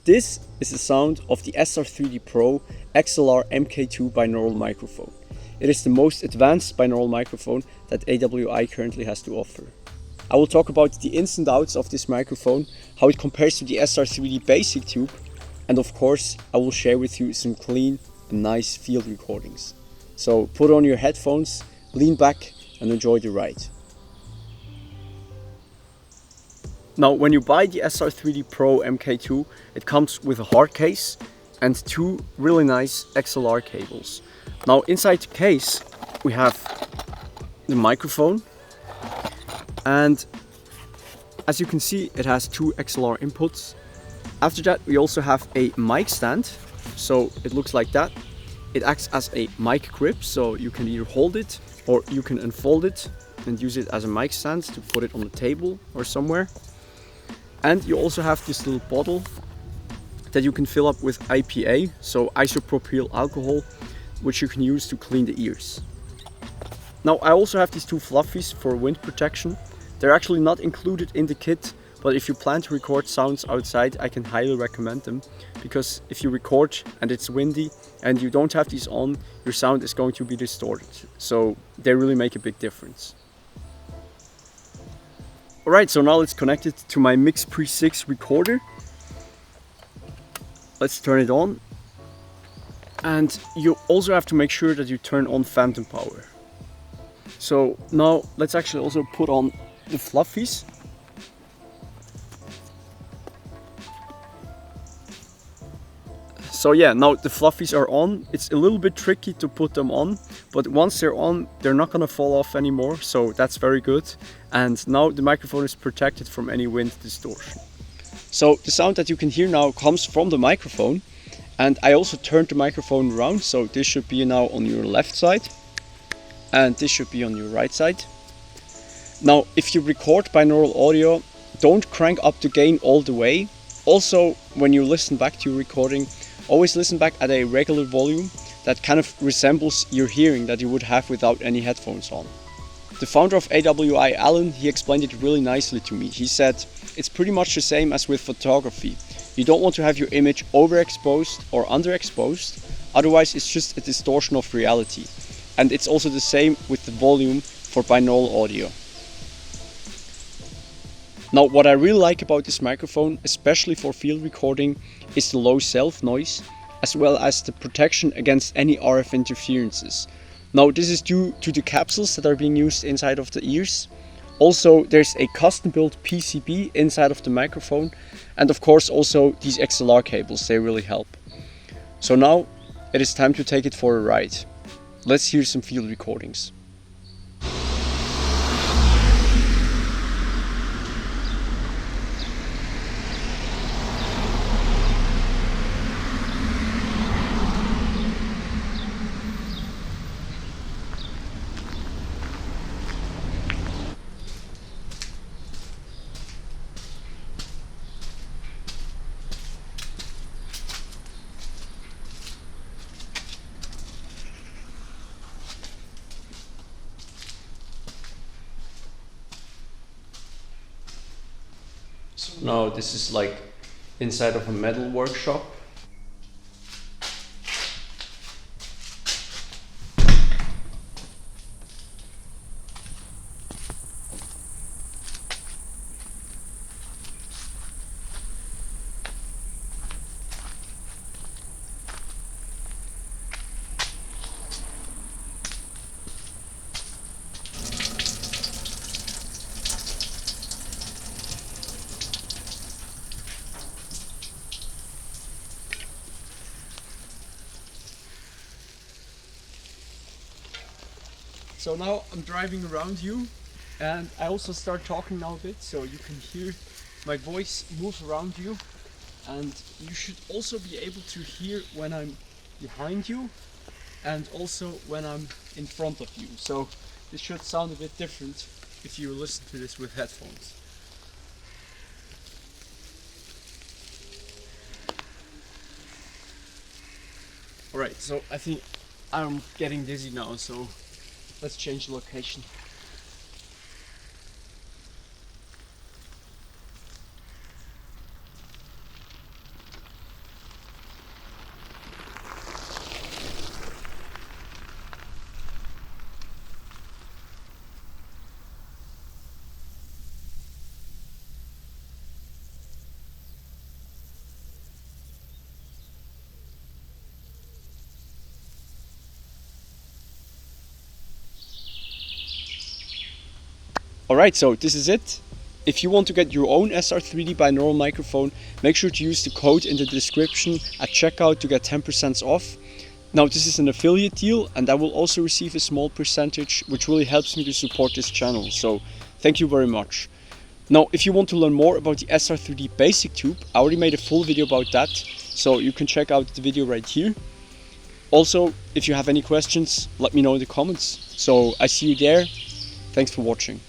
This is the sound of the SR3D Pro XLR MK2 binaural microphone. It is the most advanced binaural microphone that AWI currently has to offer. I will talk about the ins and outs of this microphone, how it compares to the SR3D Basic Tube, and of course I will share with you some clean and nice field recordings. So put on your headphones, lean back and enjoy the ride. Now, when you buy the SR3D Pro MK2, it comes with a hard case and two really nice XLR cables. Now, inside the case, we have the microphone, and as you can see, it has two XLR inputs. After that, we also have a mic stand, so it looks like that. It acts as a mic grip, so you can either hold it or you can unfold it and use it as a mic stand to put it on the table or somewhere. And you also have this little bottle that you can fill up with IPA, so isopropyl alcohol, which you can use to clean the ears. Now, I also have these two fluffies for wind protection. They're actually not included in the kit, but if you plan to record sounds outside, I can highly recommend them, because if you record and it's windy and you don't have these on, your sound is going to be distorted. So they really make a big difference. Alright, so now let's connect it to my Mix Pre 6 recorder. Let's turn it on. And you also have to make sure that you turn on phantom power. So now let's actually also put on the fluffies. So yeah, now the fluffies are on. It's a little bit tricky to put them on, but once they're on, they're not gonna fall off anymore, so that's very good. And now the microphone is protected from any wind distortion. So the sound that you can hear now comes from the microphone, and I also turned the microphone around, so this should be now on your left side, and this should be on your right side. Now, if you record binaural audio, don't crank up the gain all the way. Also, when you listen back to your recording, always listen back at a regular volume that kind of resembles your hearing that you would have without any headphones on. The founder of AWI, Alan, he explained it really nicely to me. He said, it's pretty much the same as with photography. You don't want to have your image overexposed or underexposed, otherwise it's just a distortion of reality. And it's also the same with the volume for binaural audio. Now, what I really like about this microphone, especially for field recording, is the low self noise, as well as the protection against any RF interferences. Now, this is due to the capsules that are being used inside of the ears. Also, there's a custom built PCB inside of the microphone, and of course also these XLR cables, they really help. So now it is time to take it for a ride. Let's hear some field recordings. So now this is like inside of a metal workshop. So now I'm driving around you, and I also start talking now a bit, so you can hear my voice move around you, and you should also be able to hear when I'm behind you and also when I'm in front of you. So this should sound a bit different if you listen to this with headphones. Alright, so I think I'm getting dizzy now, so let's change the location. Alright, so this is it. If you want to get your own SR3D binaural microphone, make sure to use the code in the description at checkout to get 10% off. Now this is an affiliate deal, and I will also receive a small percentage, which really helps me to support this channel, so thank you very much. Now if you want to learn more about the SR3D Basic Tube, I already made a full video about that, so you can check out the video right here. Also, if you have any questions, let me know in the comments. So I see you there. Thanks for watching.